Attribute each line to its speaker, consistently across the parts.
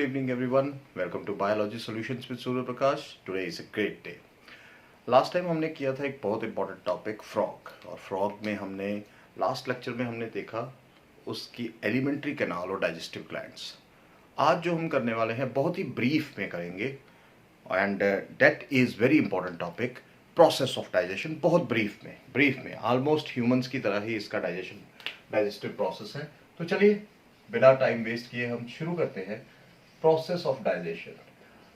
Speaker 1: evening, everyone. Welcome to Biology Solutions with Surya Prakash. Today is a great day. Last time हमने किया था एक बहुत important topic frog, और frog में हमने लास्ट लेक्चर में हमने देखा उसकी एलिमेंट्री कैनाल और डाइजेस्टिव ग्लैंड्स. आज जो हम करने वाले हैं बहुत ही ब्रीफ में करेंगे, and that is very important topic, process of digestion. बहुत ब्रीफ में ऑलमोस्ट ह्यूमंस की तरह ही इसका डाइजेस्टिव प्रोसेस है. तो चलिए बिना टाइम वेस्ट किए हम शुरू करते हैं. Process of digestion.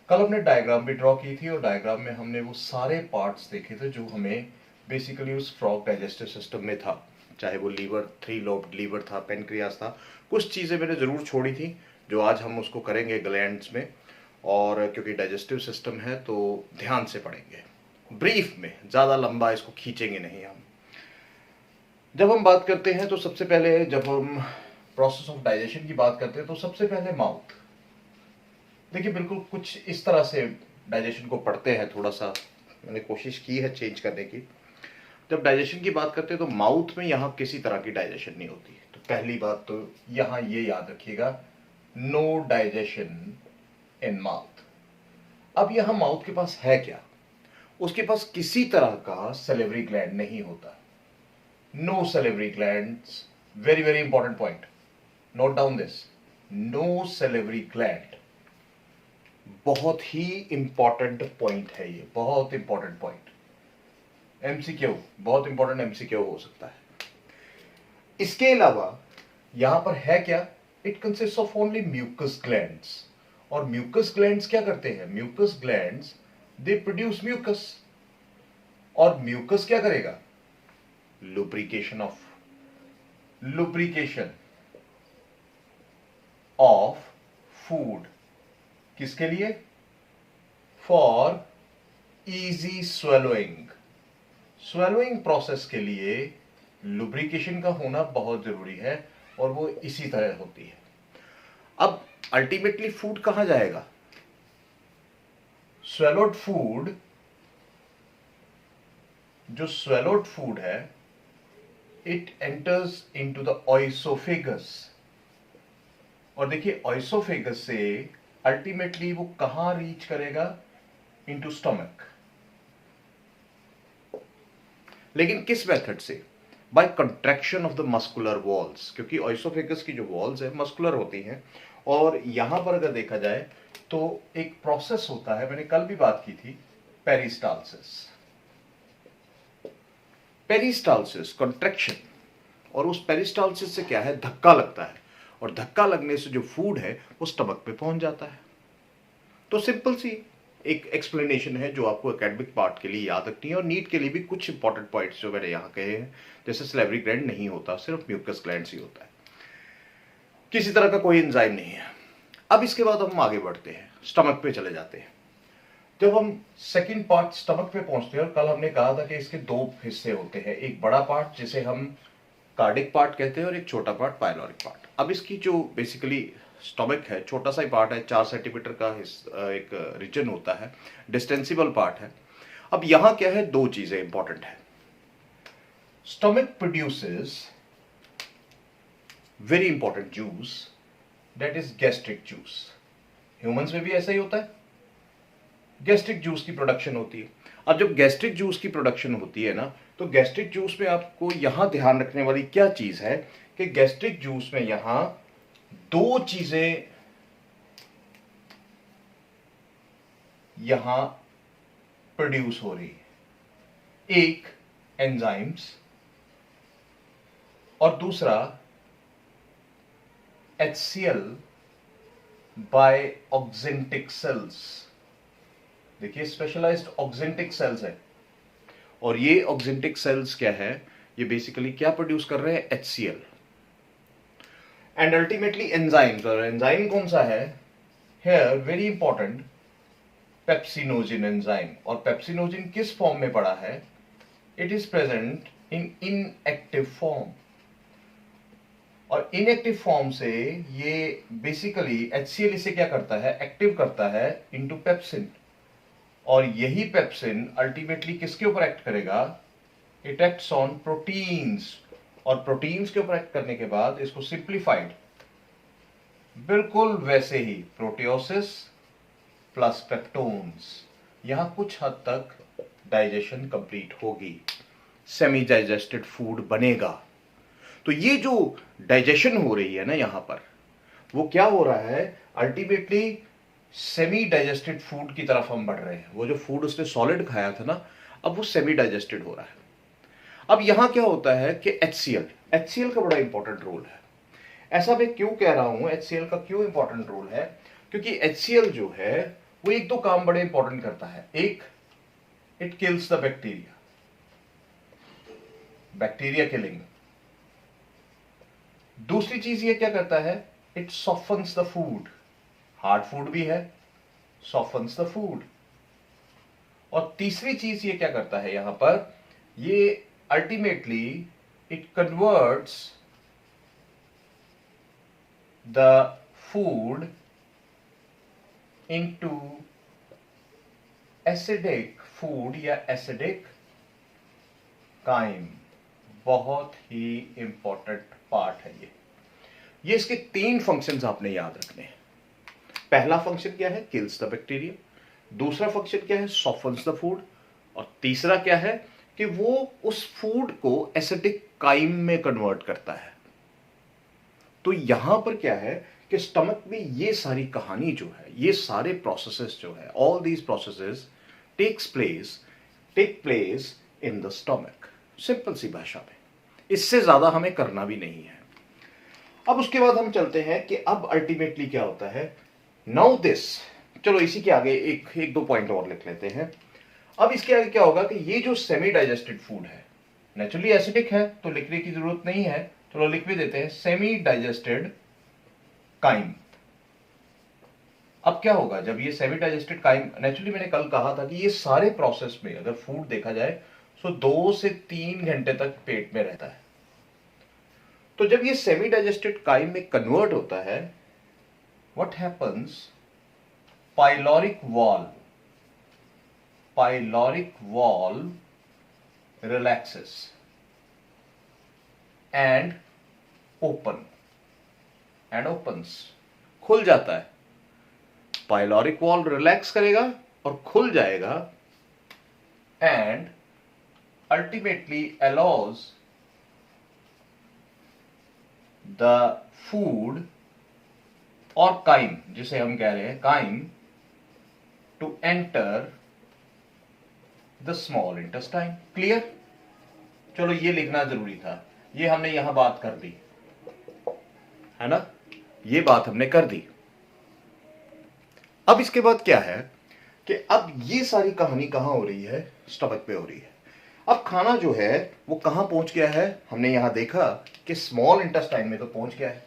Speaker 1: कल हमने डायग्राम भी ड्रॉ की थी और डायग्राम में हमने वो सारे पार्ट्स देखे थे जो हमें बेसिकली उस फ्रॉग डाइजेस्टिव सिस्टम में था. चाहे वो लीवर, 3 लोब लीवर था, पेनक्रियास था. कुछ चीज़ें मैंने ज़रूर छोड़ी थी जो आज हम उसको करेंगे ग्लैंड्स में, और क्योंकि डाइजेस्टिव सिस्टम है तो ध्यान से पढ़ेंगे ब्रीफ में, ज़्यादा लंबा इसको खींचेंगे नहीं हम. जब हम बात करते हैं तो सबसे पहले जब हम प्रोसेस ऑफ डाइजेशन की बात करते हैं तो सबसे पहले माउथ. देखिए बिल्कुल कुछ इस तरह से डाइजेशन को पढ़ते हैं. थोड़ा सा मैंने कोशिश की है चेंज करने की. जब डाइजेशन की बात करते हैं तो माउथ में यहाँ किसी तरह की डाइजेशन नहीं होती. तो पहली बात तो यहाँ ये याद रखिएगा, नो डाइजेशन इन माउथ. अब यहाँ माउथ के पास है क्या? उसके पास किसी तरह का सैलिवरी ग्लैंड नहीं होता. No salivary glands. Very very important point, note down this. No salivary gland. बहुत ही इंपॉर्टेंट पॉइंट है ये, बहुत इंपॉर्टेंट पॉइंट. एमसीक्यू, बहुत इंपॉर्टेंट एमसीक्यू हो सकता है. इसके अलावा यहां पर है क्या? It consist of only mucus glands. और म्यूकस ग्लैंड्स क्या करते हैं? Mucus glands they produce mucus. और म्यूकस क्या करेगा? Lubrication of food. किसके लिए? For easy swallowing. Swallowing process के लिए लुब्रिकेशन का होना बहुत जरूरी है, और वो इसी तरह होती है. अब अल्टीमेटली फूड कहां जाएगा? स्वेलोड फूड, जो स्वेलोड फूड है, it enters into the oesophagus. और देखिए ऑइसोफेगस से अल्टीमेटली वो कहां रीच करेगा? Into stomach. लेकिन किस मेथड से? By contraction of the muscular walls. क्योंकि ऑइसोफेगस की जो वॉल्स है मस्कुलर होती हैं. और यहां पर अगर देखा जाए तो एक प्रोसेस होता है, मैंने कल भी बात की थी, पेरिस्टालसिस कंट्रैक्शन. और उस पेरिस्टालसिस से क्या है? धक्का लगता है, और धक्का लगने से जो फूड है वो स्टमक पे पहुंच जाता है. तो सिंपल सी एक एक्सप्लेनेशन है जो आपको एकेडमिक पार्ट के लिए याद रखनी है, और नीट के लिए भी कुछ इंपॉर्टेंट पॉइंट्स जो मैंने यहाँ कहे हैं, जैसे सैलिवरी ग्लैंड नहीं होता, सिर्फ म्यूकस ग्लैंड्स ही होता है. किसी तरह का कोई एंजाइम नहीं है. अब इसके बाद हम आगे बढ़ते हैं, स्टमक पे चले जाते हैं. जब हम सेकंड पार्ट स्टमक पे पहुंचते हैं, और कल हमने कहा था कि इसके 2 हिस्से होते हैं, एक बड़ा पार्ट जिसे हम कार्डिक पार्ट कहते हैं और एक छोटा पार्ट पाइलोरिक पार्ट. अब इसकी जो बेसिकली स्टमक है, छोटा सा ही पार्ट है, 4 सेंटीमीटर का एक रीजन होता है, डिस्टेंसिबल पार्ट है. अब यहां क्या है? 2 चीजें इंपॉर्टेंट है. Stomach produces very important juice, that is gastric juice. Humans में भी ऐसा ही होता है, गैस्ट्रिक जूस की प्रोडक्शन होती है. अब जब गैस्ट्रिक जूस की प्रोडक्शन होती है ना, तो गैस्ट्रिक जूस में आपको यहां ध्यान रखने वाली क्या चीज है कि गैस्ट्रिक जूस में यहां 2 चीजें यहां प्रोड्यूस हो रही है. एक एंजाइम्स, और दूसरा HCl बाय ऑक्जेंटिक सेल्स. देखिए स्पेशलाइज्ड ऑक्जेंटिक सेल्स है, और ये ऑक्जेंटिक सेल्स क्या है? ये बेसिकली क्या प्रोड्यूस कर रहे हैं? HCl. And ultimately enzymes. और एंजाइम कौन सा है? Here very important, pepsinogen enzyme. और पेप्सिनोजिन किस फॉर्म में पड़ा है? It is present in inactive form. और इनएक्टिव फॉर्म से ये बेसिकली HCl इसे क्या करता है? एक्टिव करता है इनटू पेप्सिन. और यही पेप्सिन अल्टीमेटली किसके ऊपर एक्ट करेगा? It acts on proteins. और प्रोटीन्स के ऊपर एक्ट करने के बाद इसको सिंप्लीफाइड बिल्कुल वैसे ही प्रोटियोसिस प्लस पेप्टोन्स, यहां कुछ हद तक डाइजेशन कंप्लीट होगी, सेमी डाइजेस्टेड फूड बनेगा। तो ये जो डाइजेशन हो रही है ना यहां पर, वो क्या हो रहा है, अल्टीमेटली सेमी डाइजेस्टेड फूड की तरफ हम बढ़ रहे हैं। वो जो फूड उसने सॉलिड खाया था ना, अब वो सेमी डाइजेस्टेड हो रहा है। अब यहां क्या होता है कि एचसीएल का बड़ा इंपॉर्टेंट रोल है। ऐसा मैं क्यों कह रहा हूं, एचसीएल का क्यों इंपॉर्टेंट रोल है, क्योंकि एचसीएल जो है वो एक दो काम बड़े इंपॉर्टेंट करता है। एक, it kills the bacteria, bacteria killing. दूसरी चीज ये क्या करता है, it softens the food, hard food भी है, सॉफ्टन्स द फूड। और तीसरी चीज ये क्या करता है यहां पर, ये ultimately it converts the food into acidic food या एसिडिक काइम। बहुत ही इंपॉर्टेंट पार्ट है ये इसके तीन फंक्शंस आपने याद रखने हैं। पहला फंक्शन क्या है, किल्स द बैक्टीरिया। दूसरा फंक्शन क्या है, सॉफ्टन्स द फूड। और तीसरा क्या है कि वो उस फूड को एसिडिक काइम में कन्वर्ट करता है। तो यहां पर क्या है कि स्टमक में ये सारी कहानी जो है, ये सारे प्रोसेसेस जो है, all these processes take place in the stomach. Simple सी भाषा में, इससे ज्यादा हमें करना भी नहीं है। अब उसके बाद हम चलते हैं कि अब अल्टीमेटली क्या होता है। नाउ दिस, चलो इसी के आगे एक दो पॉइंट और लिख लेते हैं। अब इसके आगे क्या होगा कि ये जो सेमी डाइजेस्टेड फूड है, नेचुरली एसिडिक है तो लिखने की जरूरत नहीं है, चलो लिख भी देते हैं, सेमी डाइजेस्टेड काइम। अब क्या होगा जब ये सेमी डाइजेस्टेड काइम, नेचुरली मैंने कल कहा था कि ये सारे प्रोसेस में अगर फूड देखा जाए तो 2 से 3 घंटे तक पेट में रहता है। तो जब ये सेमी डाइजेस्टेड काइम में कन्वर्ट होता है, what happens, pyloric wall relaxes and opens, खुल जाता है। पाइलोरिक वॉल रिलैक्स करेगा और खुल जाएगा, and ultimately allows the food और काइम, जिसे हम कह रहे हैं chyme, to enter the small intestine. Clear? चलो ये लिखना जरूरी था, ये हमने यहां बात कर दी है ना, ये बात हमने कर दी। अब इसके बाद क्या है कि अब ये सारी कहानी कहां हो रही है, स्टमक पे हो रही है। अब खाना जो है वो कहां पहुंच गया है, हमने यहां देखा कि स्मॉल इंटेस्टाइन में तो पहुंच गया है।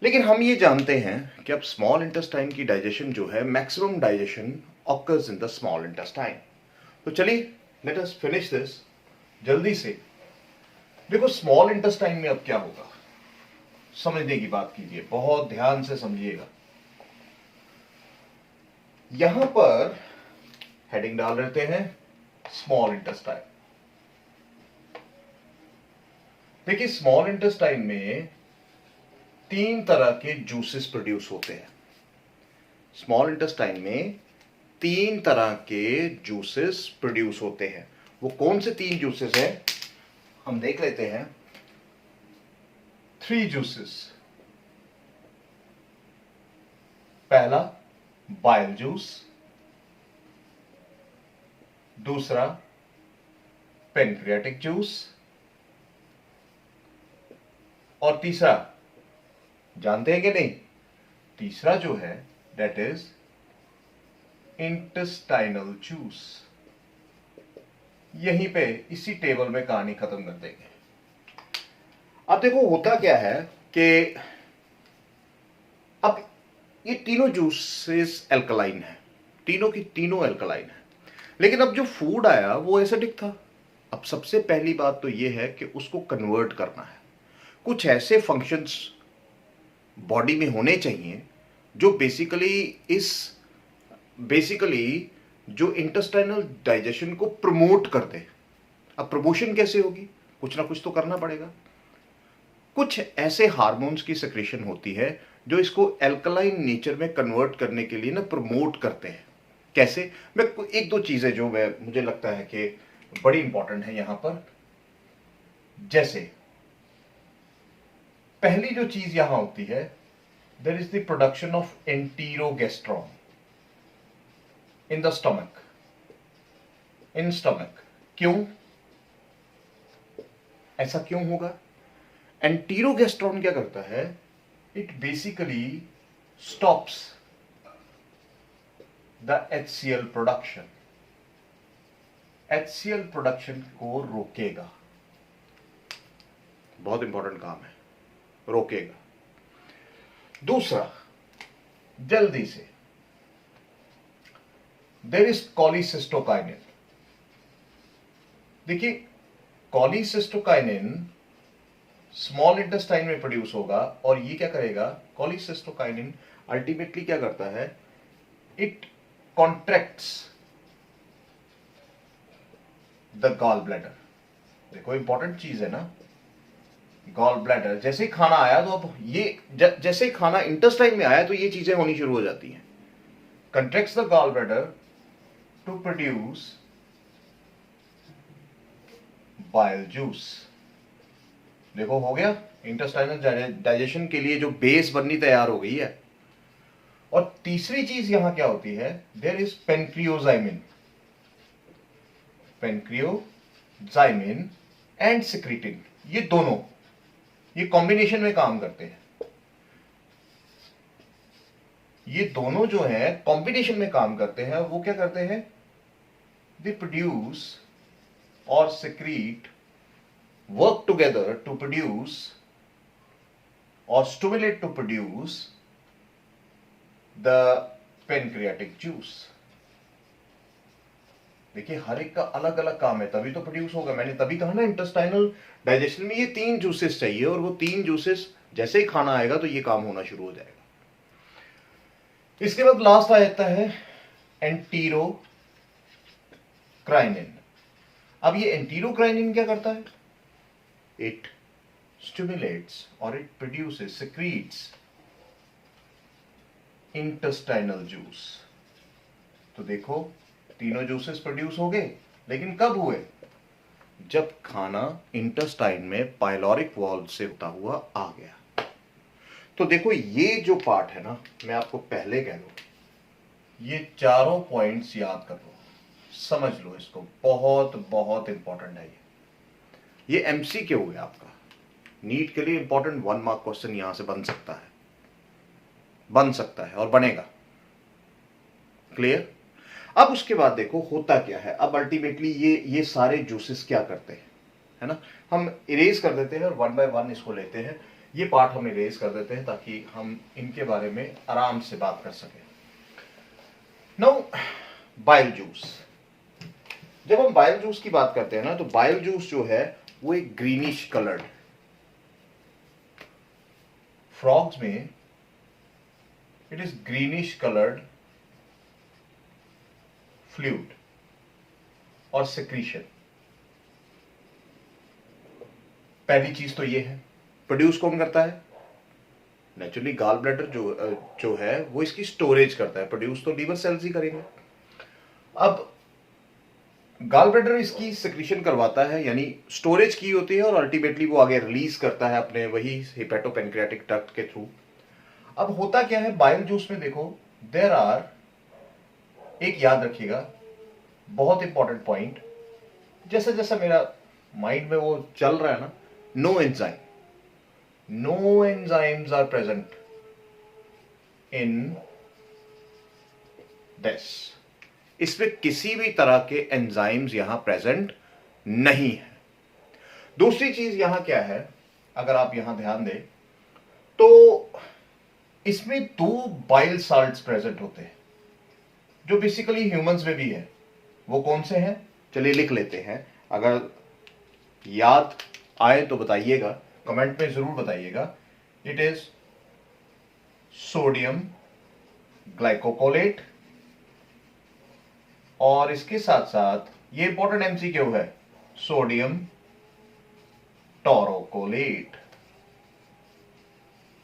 Speaker 1: लेकिन हम ये जानते हैं कि अब स्मॉल इंटेस्टाइन की डाइजेशन जो है, maximum digestion occurs in the small intestine. तो चलिए लेट अस फिनिश दिस जल्दी से। देखो स्मॉल इंटेस्टाइन में अब क्या होगा, समझने की बात कीजिए, बहुत ध्यान से समझिएगा। यहां पर हेडिंग डाल देते हैं स्मॉल इंटेस्टाइन। देखिए स्मॉल इंटेस्टाइन में 3 तरह के जूसेस प्रोड्यूस होते हैं। स्मॉल इंटेस्टाइन में 3 तरह के जूसेस प्रोड्यूस होते हैं। वो कौन से 3 जूसेस हैं, हम देख लेते हैं। 3 जूसेस। पहला बाइल जूस, दूसरा पेनक्रियाटिक जूस, और तीसरा जानते हैं कि नहीं, तीसरा जो है दैट इज इंटेस्टाइनल जूस। यहीं पे इसी टेबल में कहानी खत्म कर देंगे। अब देखो होता क्या है कि अब ये तीनों जूसेस एल्कलाइन है, तीनों की तीनों एल्कलाइन है। लेकिन अब जो फूड आया वो एसिडिक था। अब सबसे पहली बात तो ये है कि उसको कन्वर्ट करना है। कुछ ऐसे फंक्शंस बॉडी में होने चाहिए जो बेसिकली जो इंटेस्टाइनल डाइजेशन को प्रमोट कर दे। अब प्रमोशन कैसे होगी, कुछ ना कुछ तो करना पड़ेगा। कुछ ऐसे हार्मोन्स की सिक्रेशन होती है जो इसको एल्कलाइन नेचर में कन्वर्ट करने के लिए ना प्रमोट करते हैं। कैसे? मैं एक दो चीजें जो मुझे लगता है कि बड़ी इंपॉर्टेंट है यहां पर। जैसे पहली जो चीज यहां होती है, there is the production of enterogastrone in the stomach. In stomach क्यों? ऐसा क्यों होगा? एंटीरोगेस्ट्रॉन क्या करता है? It basically stops the HCl production. HCl production को रोकेगा। बहुत इंपॉर्टेंट काम है, रोकेगा। दूसरा, जल्दी से, देयर इज कॉलीसिस्टोकाइनिन। देखिए, कॉलीसिस्टोकाइनिन स्मॉल इंटेस्टाइन में प्रोड्यूस होगा और ये क्या करेगा? कॉलीसिस्टोकाइनिन अल्टीमेटली क्या करता है? It contracts the gall bladder. देखो इंपॉर्टेंट चीज है ना, गॉल ब्लैडर। जैसे ही खाना आया तो अब ये जैसे ही खाना इंटेस्टाइन में आया तो ये चीजें होनी शुरू हो जाती हैं। Contracts the gall bladder to produce bile juice. देखो हो गया, इंटेस्टाइनल डाइजेशन के लिए जो बेस बननी तैयार हो गई है। और तीसरी चीज यहां क्या होती है? There is pancreozymin. Pancreozymin and secretin, ये दोनों ये कॉम्बिनेशन में काम करते हैं। ये दोनों जो है कॉम्बिनेशन में काम करते हैं। वो क्या करते हैं? दे प्रोड्यूस और secrete, work together to produce or stimulate to produce the pancreatic juice। देखिए हर एक का अलग अलग काम है, तभी तो प्रोड्यूस होगा। मैंने तभी कहा ना, इंटेस्टाइनल डाइजेशन में ये 3 जूसेस चाहिए और वो 3 जूसेस जैसे ही खाना आएगा तो ये काम होना शुरू हो जाएगा। इसके बाद लास्ट आ जाता है एंटीरोक्राइनिन। अब ये एंटीरोक्राइनिन क्या करता है? It stimulates or it produces, secretes intestinal juice। तो देखो तीनों जूसेस प्रोड्यूस हो गए, लेकिन कब हुए? जब खाना इंटेस्टाइन में पाइलोरिक वाल्व से होता हुआ आ गया। तो देखो ये जो पार्ट है ना, मैं आपको पहले कह दूं, ये चारों पॉइंट्स याद कर लो, समझ लो इसको, बहुत बहुत इंपॉर्टेंट है ये एमसीक्यू है आपका। नीट के लिए इंपॉर्टेंट 1 मार्क क्वेश्चन यहां से बन सकता है और बनेगा। क्लियर? अब उसके बाद देखो होता क्या है। अब अल्टीमेटली ये सारे जूसेस क्या करते हैं, है ना? हम इरेज कर देते हैं और 1 बाय 1 इसको लेते हैं। ये पार्ट हम इरेज कर देते हैं ताकि हम इनके बारे में आराम से बात कर सकें। Now bile juice. जब हम बाइल जूस की बात करते हैं ना, तो बाइल जूस जो है वो एक ग्रीनिश कलर्ड, फ्रॉग्स में it is greenish coloured fluid और सिक्रीशन। पहली चीज तो ये है। प्रोड्यूस कौन करता है? नेचुरली गॉल ब्लैडर जो है वो इसकी स्टोरेज करता है। प्रोड्यूस तो लीवर सेल्स ही करेंगे। अब गॉल ब्लैडर इसकी सिक्रीशन करवाता है, यानी स्टोरेज की होती है, और अल्टीमेटली वो आगे रिलीज करता है अपने वही हेपेटोपेनक्रियाटिक डक्ट के थ्रू। अब होता क्या है बाइल जूस में? देखो देयर आर, एक याद रखिएगा बहुत इंपॉर्टेंट पॉइंट, जैसा जैसा मेरा माइंड में वो चल रहा है ना, no enzymes are present in this. इसमें किसी भी तरह के एंजाइम्स यहां प्रेजेंट नहीं है। दूसरी चीज यहां क्या है, अगर आप यहां ध्यान दें तो इसमें 2 बाइल साल्ट्स प्रेजेंट होते हैं जो बेसिकली ह्यूमंस में भी है। वो कौन से हैं? चलिए लिख लेते हैं, अगर याद आए तो बताइएगा, कमेंट में जरूर बताइएगा। इट इज सोडियम ग्लाइकोकोलेट और इसके साथ साथ ये इंपॉर्टेंट एमसीक्यू है, सोडियम टोरोकोलेट।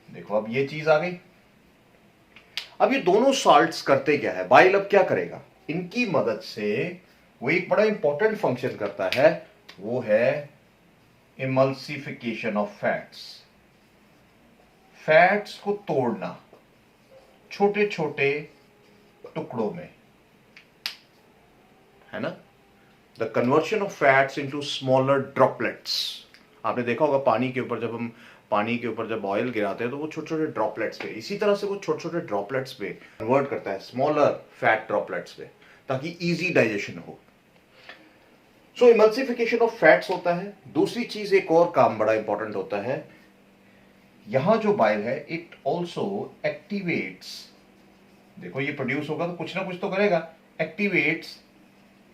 Speaker 1: देखो अब ये चीज आ गई। अब ये दोनों साल्ट्स करते क्या है, बाइल अब क्या करेगा, इनकी मदद से वो एक बड़ा इंपॉर्टेंट फंक्शन करता है, वो है इमल्सिफिकेशन ऑफ फैट्स। फैट्स को तोड़ना छोटे छोटे टुकड़ों में, है ना। The conversion of fats into smaller droplets. आपने देखा होगा पानी के ऊपर जब ऑयल गिराते हैं तो वो छोटे छोटे ड्रॉपलेट्स पे, इसी तरह से वो छोटे छोटे ड्रॉपलेट्स पे कन्वर्ट करता है, स्मॉलर फैट ड्रॉपलेट्स पे, ताकि इजी डाइजेशन हो। सो इमल्सिफिकेशन ऑफ फैट्स होता है। दूसरी चीज, एक और काम बड़ा इंपॉर्टेंट होता है, यहां जो बाइल है इट ऑल्सो एक्टिवेट्स, देखो ये प्रोड्यूस होगा तो कुछ ना कुछ तो करेगा, एक्टिवेट्स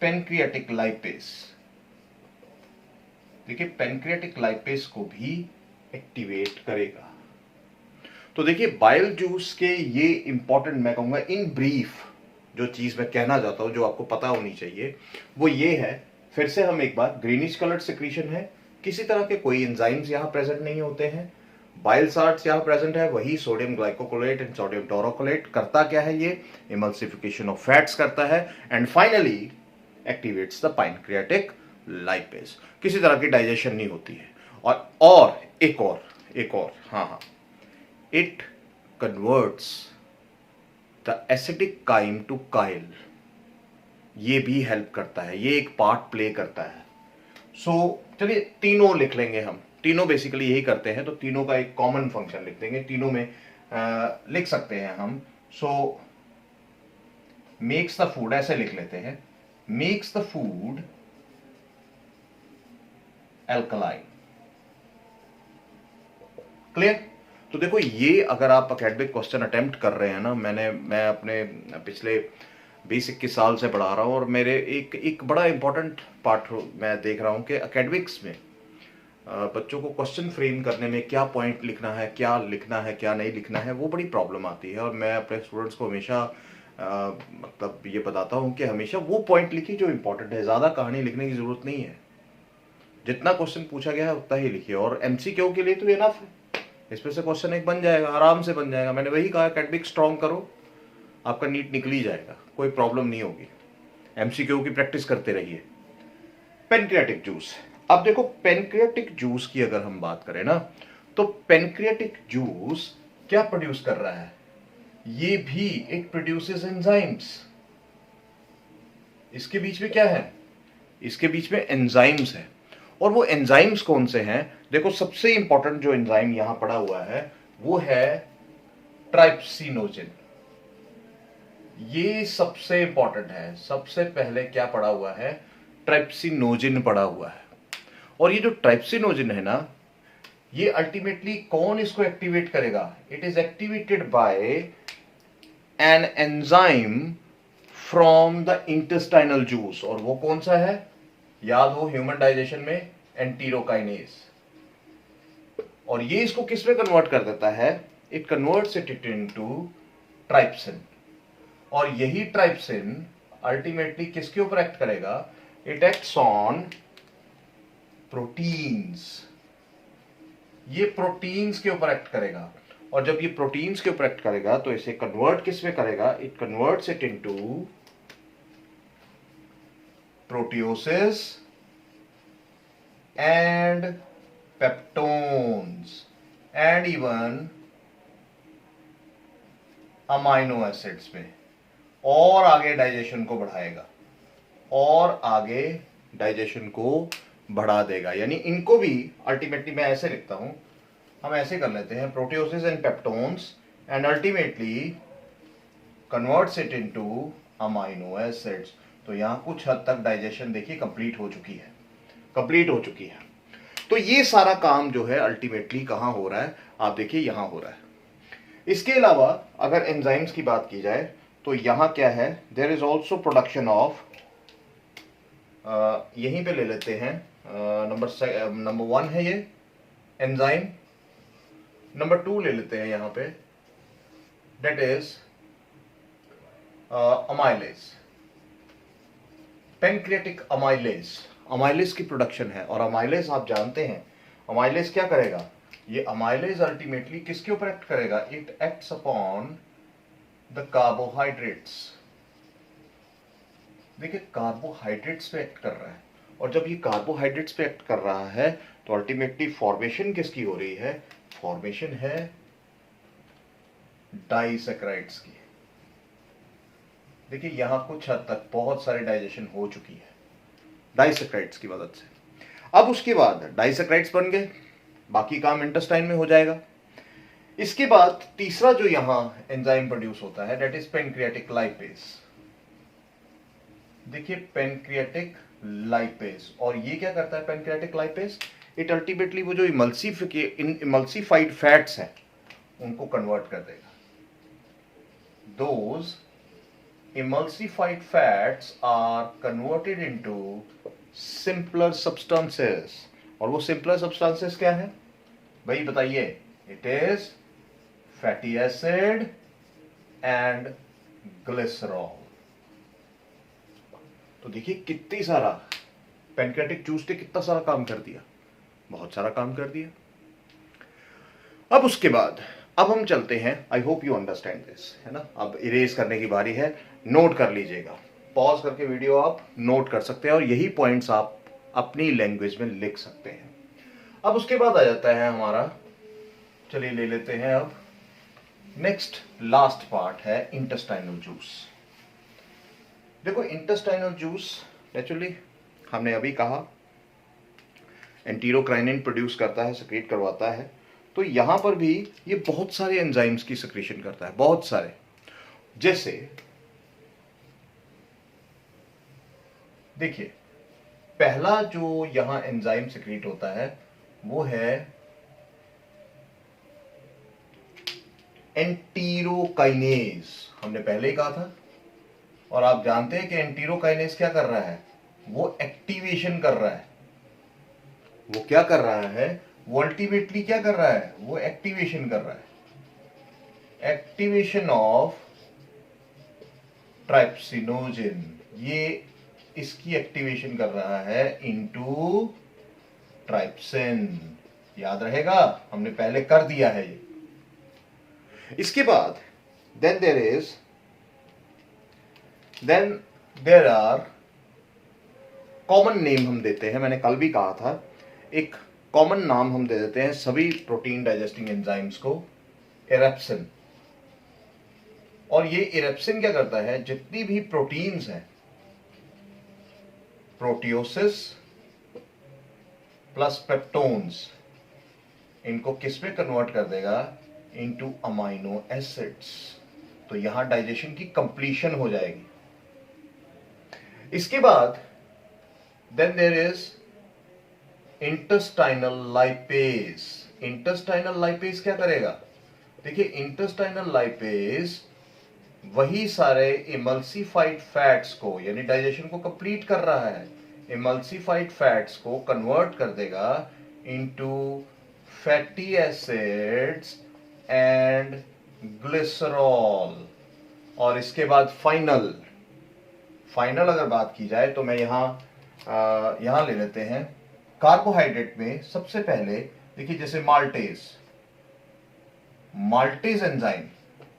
Speaker 1: पेनक्रियाटिक लाइपेज। देखिए पेनक्रियाटिक लाइपेज को भी एक्टिवेट करेगा। तो देखिए बाइल जूस के ये इंपॉर्टेंट, मैं कहूंगा इन ब्रीफ जो चीज मैं कहना चाहता हूं, जो आपको पता होनी चाहिए, वो ये है, फिर से हम एक बार, ग्रीनिश कलर्ड सिक्रीशन है, किसी तरह के कोई एंजाइम्स यहां प्रेजेंट नहीं होते हैं, बाइल साल्ट्स यहां प्रेजेंट है, वही सोडियम ग्लाइकोकोलेट एंड सोडियम टोरोकोलेट। करता क्या है ये, इमल्सिफिकेशन ऑफ फैट्स करता है, and finally activates the pancreatic lipase. किसी तरह की डाइजेशन नहीं होती है। और एक और हाँ, it converts the acidic chyme to chyle, ये भी हेल्प करता है, ये एक पार्ट प्ले करता है। सो चलिए तीनों लिख लेंगे हम, तीनों बेसिकली यही करते हैं, तो तीनों का एक कॉमन फंक्शन लिख देंगे, तीनों में लिख सकते हैं हम। सो मेक्स द फूड, ऐसे लिख लेते हैं, makes the food alkaline. Clear. तो देखो ये अगर आप एकेडमिक क्वेश्चन अटेम्प्ट कर रहे हैं ना, मैं अपने पिछले 20-21 साल से पढ़ा रहा हूँ, और मेरे एक बड़ा इंपॉर्टेंट पार्ट मैं देख रहा हूँ कि एकेडमिक्स में बच्चों को क्वेश्चन फ्रेम करने में क्या पॉइंट लिखना है, क्या नहीं लिखना है, वो बड़ी प्रॉब्लम आती है। और मैं अपने स्टूडेंट्स को हमेशा मतलब ये बताता हूँ कि हमेशा वो पॉइंट लिखिए जो इंपॉर्टेंट है, ज़्यादा कहानी लिखने की ज़रूरत नहीं है, जितना क्वेश्चन पूछा गया है उतना ही लिखिए। और एमसीक्यू के लिए तो इनफ है, इसमें से क्वेश्चन एक बन जाएगा, आराम से बन जाएगा। मैंने वही कहा, एकेडमिक स्ट्रॉन्ग करो, आपका नीट निकल ही जाएगा, कोई प्रॉब्लम नहीं होगी। एमसीक्यू की प्रैक्टिस करते रहिए। पेनक्रियाटिक जूस, अब देखो पेनक्रियाटिक जूस की अगर हम बात करें ना, तो पेनक्रियाटिक जूस क्या प्रोड्यूस कर रहा है, ये भी इट प्रोड्यूसेस एंजाइम्स। इसके बीच में क्या है, इसके बीच में एंजाइम्स है। और वो एंजाइम्स कौन से हैं, देखो सबसे इंपॉर्टेंट जो एंजाइम यहां पड़ा हुआ है वो है ट्राइप्सिनोजिन। ये सबसे इंपॉर्टेंट है, सबसे पहले क्या पड़ा हुआ है, ट्राइप्सिनोजिन पड़ा हुआ है। और ये जो ट्राइप्सिनोजिन है ना, ये अल्टीमेटली कौन इसको एक्टिवेट करेगा, it is activated by an enzyme from the intestinal juice. और वो कौन सा है, याद हो ह्यूमन डाइजेशन में एंटीरोकाइनेज। और ये इसको किस में कन्वर्ट कर देता है, it converts it into trypsin. और यही ट्राइप्सिन अल्टीमेटली किसके ऊपर एक्ट करेगा, इट एक्ट्स ऑन प्रोटीन्स। ये प्रोटीन्स के ऊपर एक्ट करेगा। और जब ये प्रोटीन्स के ऊपर एक्ट करेगा तो इसे कन्वर्ट किस में करेगा, it converts it into proteoses and peptones and even amino acids में, और आगे डाइजेशन को बढ़ाएगा, और आगे डाइजेशन को बढ़ा देगा। यानी इनको भी अल्टीमेटली, मैं ऐसे लिखता हूं, हम ऐसे कर लेते हैं, proteoses and peptones and ultimately converts it into amino acids. तो यहां कुछ हद तक डाइजेशन देखिए कंप्लीट हो चुकी है, तो ये सारा काम जो है अल्टीमेटली कहां हो रहा है, आप देखिए यहां हो रहा है। इसके अलावा अगर एंजाइम्स की बात की जाए तो यहां क्या है, there is also production of, यहीं पे ले लेते हैं, नंबर 1 है ये एंजाइम, नंबर 2 ले लेते हैं यहां पे, that is amylase, pancreatic amylase. Amylase की प्रोडक्शन है, और अमाइलेज आप जानते हैं, अमाइलेज क्या करेगा, ये अमाइलेज अल्टीमेटली किसके ऊपर एक्ट करेगा? It acts upon the carbohydrates. देखिए कार्बोहाइड्रेट्स पे एक्ट कर रहा है, और जब ये कार्बोहाइड्रेट्स पे एक्ट कर रहा है तो अल्टीमेटली फॉर्मेशन किसकी हो रही है? फॉर्मेशन है डाइसैकेराइड्स की। देखिए यहां कुछ हद तक बहुत सारे डाइजेशन हो चुकी है डाइसैकेराइड्स की मदद से। अब उसके बाद डाइसैकेराइड्स बन गए, बाकी काम इंटेस्टाइन में हो जाएगा। इसके बाद तीसरा जो यहां एंजाइम प्रोड्यूस होता है दैट इज पेनक्रियाटिक लाइपेज। देखिए पेनक्रियाटिक लाइपेज, और ये क्या करता है पेनक्रियाटिक लाइपेज? इट अल्टीमेटली वो जो इमल्सिफाइड फैट्स हैं उनको कन्वर्ट कर देगा। Those emulsified fats are converted into simpler substances। और वो simpler substances क्या है भाई बताइए? it is fatty acid and glycerol। तो देखिए कितनी सारा पेनक्रियाटिक जूस ने कितना सारा काम कर दिया, बहुत सारा काम कर दिया। अब उसके बाद अब हम चलते हैं, I hope you understand this, है ना। अब इरेज करने की बारी है, नोट कर लीजिएगा, पॉज करके वीडियो आप नोट कर सकते हैं और यही पॉइंट्स आप अपनी लैंग्वेज में लिख सकते हैं। अब उसके बाद आ जाता है हमारा, चलिए ले लेते हैं अब नेक्स्ट लास्ट पार्ट है इंटेस्टाइनल जूस। देखो इंटेस्टाइनल जूस नेचुरली हमने अभी कहा एंटीरोक्राइनिन प्रोड्यूस करता है, सेक्रेट करवाता है। तो यहां पर भी ये बहुत सारे एंजाइम्स की सेक्रेशन करता है, बहुत सारे। जैसे देखिए पहला जो यहां एंजाइम सेक्रेट होता है वो है एंटीरोकाइनेज। हमने पहले ही कहा था, और आप जानते हैं कि एंटीरोकाइनेज क्या कर रहा है? वो एक्टिवेशन कर रहा है। वो क्या कर रहा है? वो अल्टीमेटली क्या कर रहा है? वो एक्टिवेशन कर रहा है, एक्टिवेशन ऑफ ट्राइप्सिनोजेन। ये इसकी एक्टिवेशन कर रहा है इनटू ट्राइप्सिन। याद रहेगा हमने पहले कर दिया है ये। इसके बाद then there are common name हम देते हैं, मैंने कल भी कहा था, एक कॉमन नाम हम दे देते हैं सभी प्रोटीन डाइजेस्टिंग एंजाइम्स को, इरेप्सिन। और ये इरेप्सिन क्या करता है? जितनी भी प्रोटीन्स हैं, प्रोटियोसिस प्लस पेप्टोन्स, इनको किस में कन्वर्ट कर देगा? Into amino acids. तो यहां डाइजेशन की कंप्लीशन हो जाएगी। इसके बाद then there is intestinal lipase. Intestinal lipase क्या करेगा? देखिए इंटेस्टाइनल लाइपेज वही सारे इमल्सिफाइड फैट्स को, यानी डाइजेशन को कंप्लीट कर रहा है, इमल्सिफाइड फैट्स को कन्वर्ट कर देगा into fatty acids and glycerol. और इसके बाद फाइनल अगर बात की जाए तो मैं यहां ले लेते हैं कार्बोहाइड्रेट में। सबसे पहले देखिए जैसे माल्टेज एंजाइम,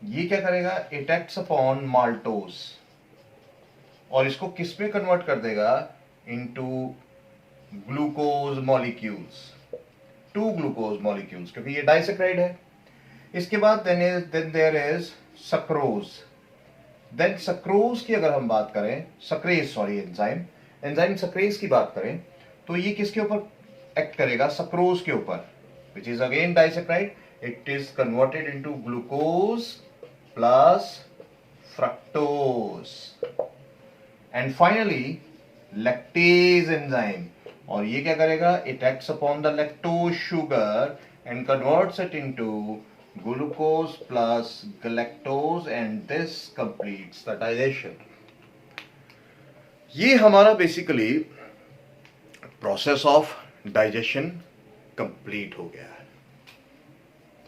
Speaker 1: ये क्या करेगा? इट एक्ट्स अपॉन माल्टोज, और इसको किस में कन्वर्ट कर देगा? Into glucose molecules, 2 glucose molecules, क्योंकि ये डाइसैकेराइड है। इसके बाद then there is sucrose. Then sucrose की अगर हम बात करें, एंजाइम सक्रेज की बात करें तो ये किसके ऊपर एक्ट करेगा? सक्रोज के ऊपर, which is again disaccharide. It is converted into glucose plus fructose. And finally lactase enzyme, और ये क्या करेगा? It acts upon the lactose sugar and converts it into glucose plus galactose, and this completes the digestion। ये हमारा basically process of digestion complete हो गया है।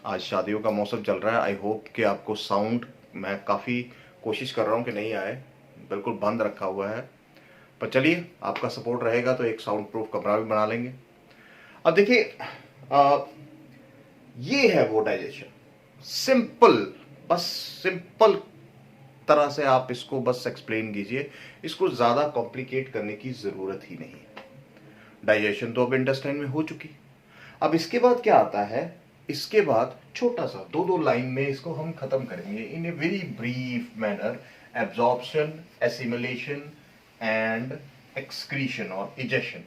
Speaker 1: आज शादियों का मौसम चल रहा है, आई होप कि आपको साउंड, मैं काफ़ी कोशिश कर रहा हूँ कि नहीं आए, बिल्कुल बंद रखा हुआ है, पर चलिए आपका सपोर्ट रहेगा तो एक साउंड प्रूफ कमरा भी बना लेंगे। अब देखिए ये है वो डाइजेशन। सिंपल, बस सिंपल तरह से आप इसको बस एक्सप्लेन कीजिए, इसको ज्यादा कॉम्प्लिकेट करने की जरूरत ही नहीं है। डाइजेशन तो अब इंटेस्टाइन में हो चुकी। अब इसके बाद क्या आता है, इसके बाद छोटा सा दो दो लाइन में इसको हम खत्म करेंगे in a very brief manner. Absorption, assimilation and excretion और इजेशन।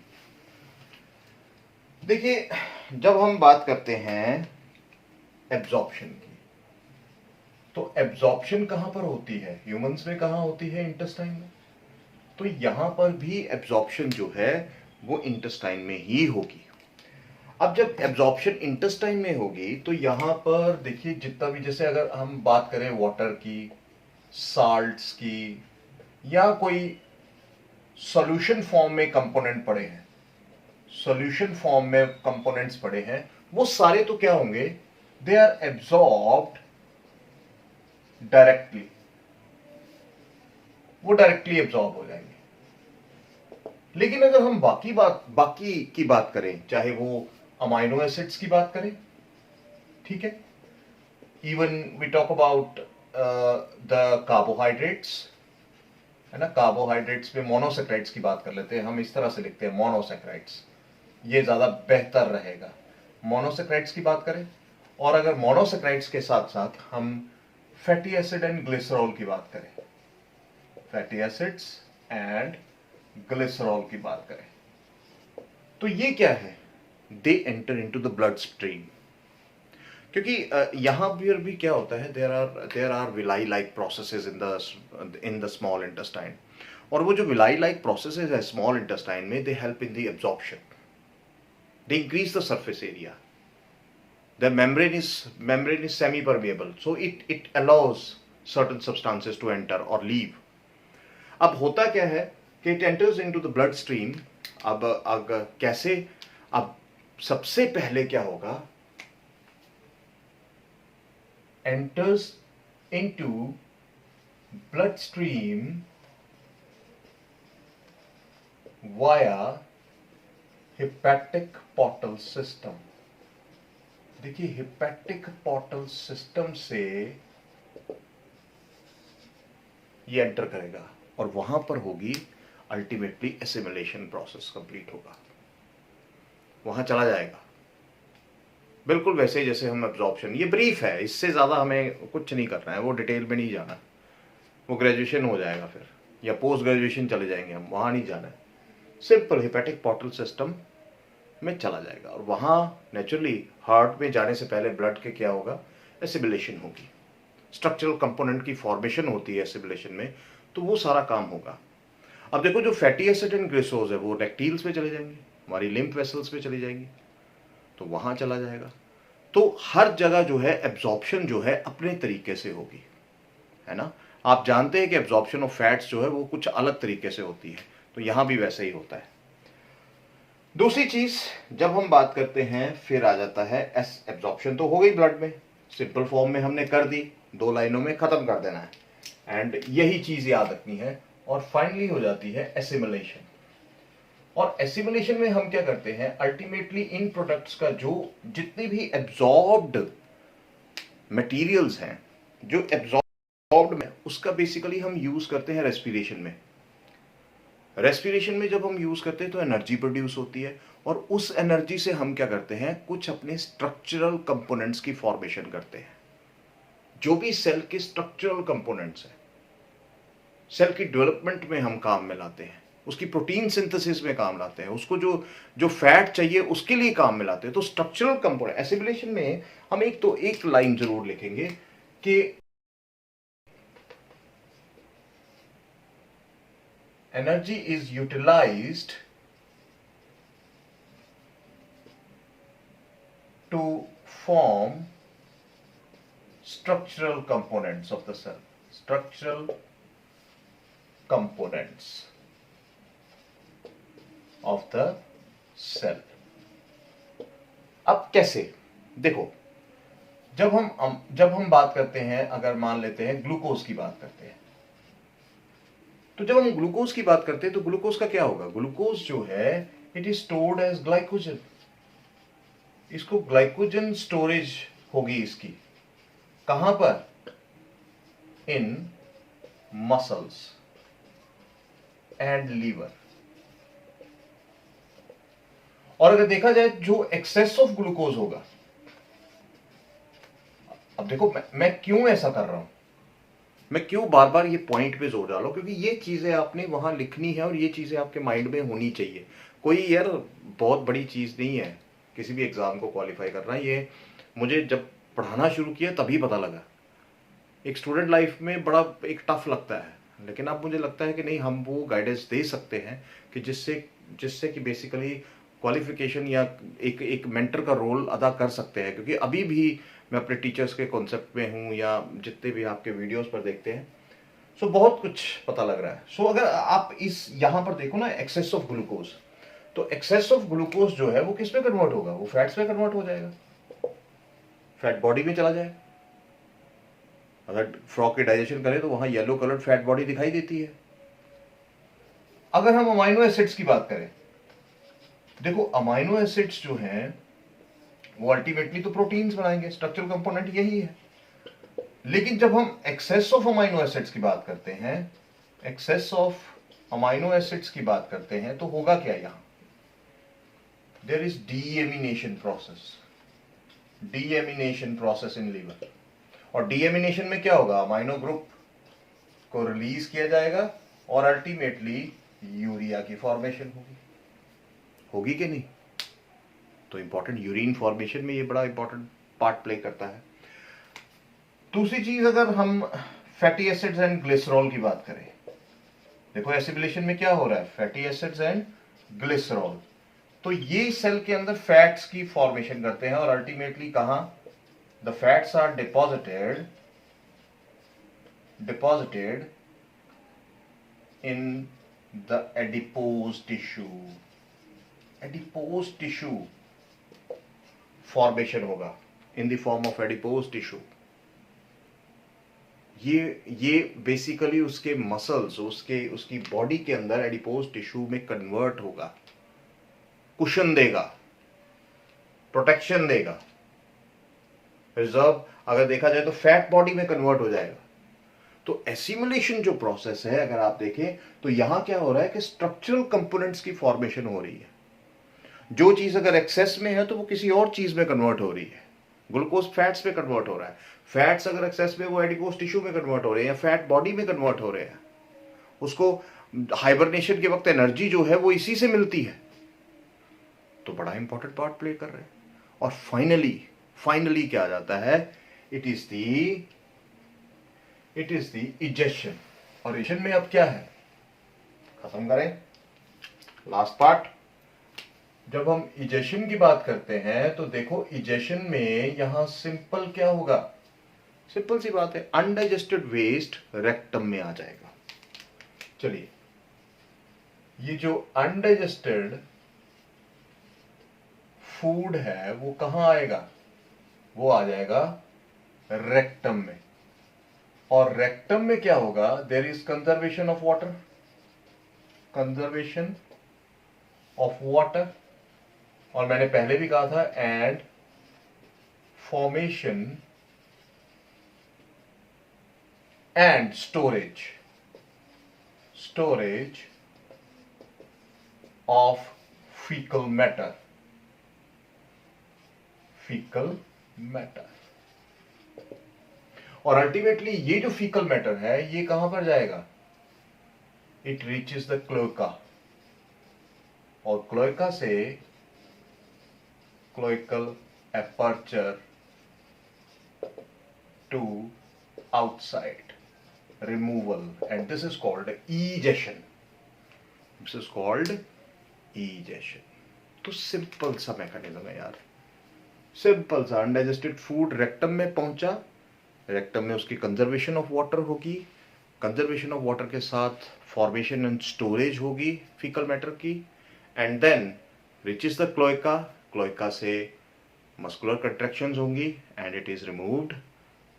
Speaker 1: देखिए, जब हम बात करते हैं एब्जॉर्प्शन की, तो एब्जॉर्प्शन कहां पर होती है? ह्यूमंस में कहां होती है? इंटेस्टाइन में। तो यहां पर भी एब्जॉर्प्शन जो है वो इंटेस्टाइन में ही होगी। अब जब एब्जॉर्प्शन इंटेस्टाइन में होगी तो यहां पर देखिए, जितना भी, जैसे अगर हम बात करें वाटर की, साल्ट्स की, या कोई सॉल्यूशन फॉर्म में कंपोनेंट पड़े हैं, सॉल्यूशन फॉर्म में कंपोनेंट्स पड़े हैं, वो सारे तो क्या होंगे? दे आर एब्जॉर्ब्ड डायरेक्टली, वो डायरेक्टली एब्जॉर्ब हो जाएंगे। लेकिन अगर हम बाकी की बात करें, चाहे वो अमाइनो एसिड्स की बात करें, ठीक है, even we talk about the carbohydrates, है ना, कार्बोहाइड्रेट्स में मोनोसेक्राइड्स की बात कर लेते हैं, हम इस तरह से लिखते हैं मोनोसेक्राइड्स, ये ज्यादा बेहतर रहेगा। मोनोसेक्राइड्स की बात करें, और अगर मोनोसेक्राइड्स के साथ साथ हम फैटी एसिड एंड ग्लिसरॉल की बात करें, फैटी एसिड्स एंड ग्लिसरॉल की बात करें, तो ये क्या है? They enter into the blood stream. क्योंकि यहां पर भी क्या होता है, there are villi like processes in the small intestine, और वो जो विलाई लाइक प्रोसेसेस है स्मॉल इंटेस्टाइन में, they help in the absorption, they increase the surface area, the membrane is semi permeable, so it allows certain substances to enter or leave. अब होता क्या है कि it enters into the blood stream। अब कैसे? अब सबसे पहले क्या होगा? enters into blood stream via hepatic portal system। देखिए, हिपैटिक पोर्टल सिस्टम से ये एंटर करेगा और वहां पर होगी अल्टीमेटली एसिमिलेशन प्रोसेस कंप्लीट होगा, वहां चला जाएगा। बिल्कुल वैसे ही जैसे हम एब्जॉर्प्शन, ये ब्रीफ है, इससे ज्यादा हमें कुछ नहीं करना है, वो डिटेल में नहीं जाना, वो ग्रेजुएशन हो जाएगा फिर, या पोस्ट ग्रेजुएशन चले जाएंगे हम, वहां नहीं जाना है। सिंपल हिपैटिक पोर्टल सिस्टम में चला जाएगा, और वहां नेचुरली हार्ट में जाने से पहले ब्लड के क्या होगा? एसिमिलेशन होगी, स्ट्रक्चरल कंपोनेंट की फॉर्मेशन होती है एसिमिलेशन में, तो वो सारा काम होगा। अब देखो, जो फैटी एसिड एंड ग्लिसरॉल है वो रेक्टिल्स पे चले जाएंगे, हमारी लिम्फ वेसल्स पे चली जाएंगी, तो वहां चला जाएगा। तो हर जगह जो है एब्जॉर्प्शन जो है अपने तरीके से होगी, है ना। आप जानते हैं कि एब्जॉर्प्शन ऑफ फैट्स जो है वो कुछ अलग तरीके से होती है, तो यहां भी वैसे ही होता है। दूसरी चीज, जब हम बात करते हैं, फिर आ जाता है एब्जॉर्प्शन तो हो गई ब्लड में, सिंपल फॉर्म में हमने कर दी, 2 लाइनों में खत्म कर देना है, एंड यही चीज याद रखनी है। और फाइनली हो जाती है एसिमिलेशन। और एसिमिलेशन में हम क्या करते हैं? अल्टीमेटली इन प्रोडक्ट्स का जो जितने भी एब्जॉर्ब्ड मटेरियल्स हैं, जो एब्जॉर्ब्ड में, उसका बेसिकली हम यूज करते हैं रेस्पिरेशन में। रेस्पिरेशन में जब हम यूज करते हैं तो एनर्जी प्रोड्यूस होती है, और उस एनर्जी से हम क्या करते हैं? कुछ अपने स्ट्रक्चरल कंपोनेंट्स की फॉर्मेशन करते हैं। जो भी सेल के स्ट्रक्चरल कंपोनेंट्स हैं, सेल की डेवलपमेंट में हम काम में लाते हैं, उसकी प्रोटीन सिंथेसिस में काम लाते हैं, उसको जो जो फैट चाहिए उसके लिए काम में लाते हैं। तो स्ट्रक्चरल कंपोनेंट एसिमिलेशन में हम एक लाइन जरूर लिखेंगे कि energy is utilized to form structural components of the cell, structural components of the cell। अब कैसे? देखो, जब हम बात करते हैं, अगर मान लेते हैं ग्लूकोज की बात करते हैं, तो जब हम ग्लूकोज की बात करते हैं तो ग्लूकोज का क्या होगा? ग्लूकोज जो है, it is stored as glycogen. इसको ग्लाइकोजन स्टोरेज होगी इसकी, कहां पर? In muscles and liver. और अगर देखा जाए जो एक्सेस ऑफ ग्लूकोज होगा, अब देखो मैं क्यों ऐसा कर रहा हूं, मैं क्यों बार बार ये पॉइंट पे जोर डाल रहा हूं, क्योंकि ये चीजें आपने वहां लिखनी है और ये चीजें आपके माइंड में होनी चाहिए। कोई यार बहुत बड़ी चीज नहीं है किसी भी एग्जाम को क्वालिफाई करना। ये मुझे जब पढ़ाना शुरू किया तभी पता लगा। एक स्टूडेंट लाइफ में बड़ा एक टफ लगता है, लेकिन अब मुझे लगता है कि नहीं, हम वो गाइडेंस दे सकते हैं कि जिससे जिससे कि बेसिकली क्वालिफिकेशन या एक एक मेंटर का रोल अदा कर सकते हैं। क्योंकि अभी भी मैं अपने टीचर्स के कॉन्सेप्ट में हूँ या जितने भी आपके वीडियोस पर देखते हैं, सो बहुत कुछ पता लग रहा है। सो अगर आप इस यहाँ पर देखो ना, एक्सेस ऑफ ग्लूकोज, तो एक्सेस ऑफ ग्लूकोज जो है वो किस में कन्वर्ट होगा? वो फैट्स में कन्वर्ट हो जाएगा, फैट बॉडी में चला जाएगा। अगर फ्रॉग की डाइजेशन करें तो वहां येलो कलर्ड फैट बॉडी दिखाई देती है। अगर हम अमाइनो एसिड्स की बात करें, देखो अमाइनो एसिड्स जो हैं वो अल्टीमेटली तो प्रोटीन्स बनाएंगे, स्ट्रक्चरल कंपोनेंट यही है। लेकिन जब हम एक्सेस ऑफ अमाइनो एसिड्स की बात करते हैं, एक्सेस ऑफ अमाइनो एसिड्स की बात करते हैं, तो होगा क्या? यहां there is deamination process, deamination process in liver. और डीएमिनेशन में क्या होगा? अमाइनो ग्रुप को रिलीज किया जाएगा और अल्टीमेटली यूरिया की फॉर्मेशन होगी। होगी कि नहीं? तो इंपॉर्टेंट, यूरिन फॉर्मेशन में ये बड़ा इंपॉर्टेंट पार्ट प्ले करता है। दूसरी चीज, अगर हम फैटी एसिड्स एंड ग्लिसरॉल की बात करें, देखो एसिमिलेशन में क्या हो रहा है? Fatty acids and glycerol. तो ये सेल के अंदर फैट्स की फॉर्मेशन करते हैं और अल्टीमेटली कहां? The fats are deposited in the adipose tissue. Adipose tissue formation होगा in the form of adipose tissue. ये बेसिकली उसके मसल्स, उसकी बॉडी के अंदर एडिपोज टिश्यू में कन्वर्ट होगा, कुशन देगा, प्रोटेक्शन देगा, रिजर्व अगर देखा जाए तो फैट बॉडी में कन्वर्ट हो जाएगा। तो एसिमुलेशन जो प्रोसेस है, अगर आप देखें तो यहां क्या हो रहा है कि स्ट्रक्चरल कंपोनेंट्स की फॉर्मेशन हो रही है। जो चीज अगर एक्सेस में है तो वो किसी और चीज में कन्वर्ट हो रही है। ग्लूकोज फैट्स में कन्वर्ट हो रहा है, फैट्स अगर एक्सेस में वो एडिपोज टिश्यू में कन्वर्ट हो रहे हैं या फैट बॉडी में कन्वर्ट हो रहे हैं। उसको हाइबरनेशन के वक्त एनर्जी जो है वो इसी से मिलती है। तो बड़ा इंपॉर्टेंट पार्ट प्ले कर रहे हैं। और फाइनली क्या आ जाता है? It is the egestion. और इजेशन में अब क्या है? खत्म करें लास्ट पार्ट। जब हम इजेशन की बात करते हैं तो देखो इजेशन में यहां सिंपल क्या होगा? सिंपल सी बात है, अनडाइजेस्टेड वेस्ट रेक्टम में आ जाएगा। चलिए, ये जो अनडाइजेस्टेड फूड है वो कहां आएगा? वो आ जाएगा रेक्टम में। और रेक्टम में क्या होगा? There is conservation of water, conservation of water. और मैंने पहले भी कहा था and formation and storage of faecal matter, और अल्टीमेटली ये जो फीकल मैटर है ये कहां पर जाएगा? इट रीचेस द क्लोएका, और क्लोएका से cloacal aperture to outside removal, and this is called egestion. तो सिंपल सा मैकेनिज्म है यार, सिंपल सा। अनडाइजेस्टेड फूड रेक्टम में पहुंचा, रेक्टम में उसकी कंजर्वेशन ऑफ वाटर होगी, कंजर्वेशन ऑफ वाटर के साथ फॉर्मेशन एंड स्टोरेज होगी फीकल मैटर की, and then reaches the cloaca, cloaca से मस्कुलर कंट्रैक्शंस होंगी and it is removed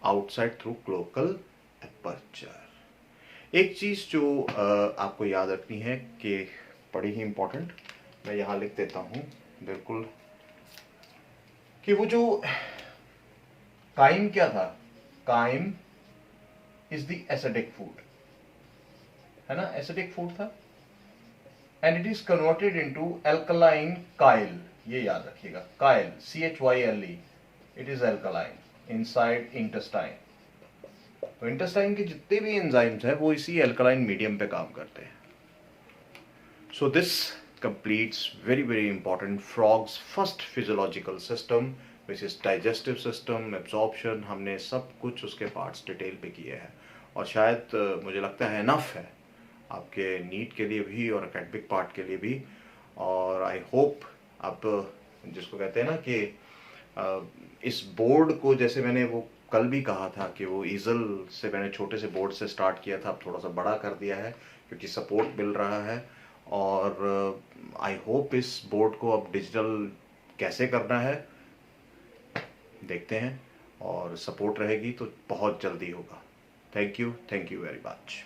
Speaker 1: outside through cloacal aperture. एक चीज जो आपको याद रखनी है कि बड़ी ही इंपॉर्टेंट, मैं यहां लिख देता हूं, बिल्कुल कि वो जो काइम क्या था, crime is the acidic food, है ना, एसिडिक फूड था, and it is converted into alkaline Kyle, ये याद रखिएगा, Kyle, CHYLE, it is alkaline inside intestine. तो इंटेस्टाइन के जितने भी एंजाइम्स हैं वो इसी एल्कलाइन मीडियम पे काम करते हैं। So this completes very important frogs first physiological system which is digestive system, absorption, हमने सब कुछ उसके पार्ट्स डिटेल पे किए हैं और शायद मुझे लगता है इनफ है आपके नीट के लिए भी और एकेडमिक पार्ट के लिए भी। और आई होप आप जिसको कहते हैं ना कि इस बोर्ड को, जैसे मैंने वो कल भी कहा था कि वो ईजल से मैंने छोटे से बोर्ड से स्टार्ट किया था, अब थोड़ा सा बड़ा कर दिया है क्योंकि सपोर्ट मिल रहा है। और आई होप इस बोर्ड को अब डिजिटल कैसे करना है देखते हैं, और सपोर्ट रहेगी तो बहुत जल्दी होगा। Thank you very much.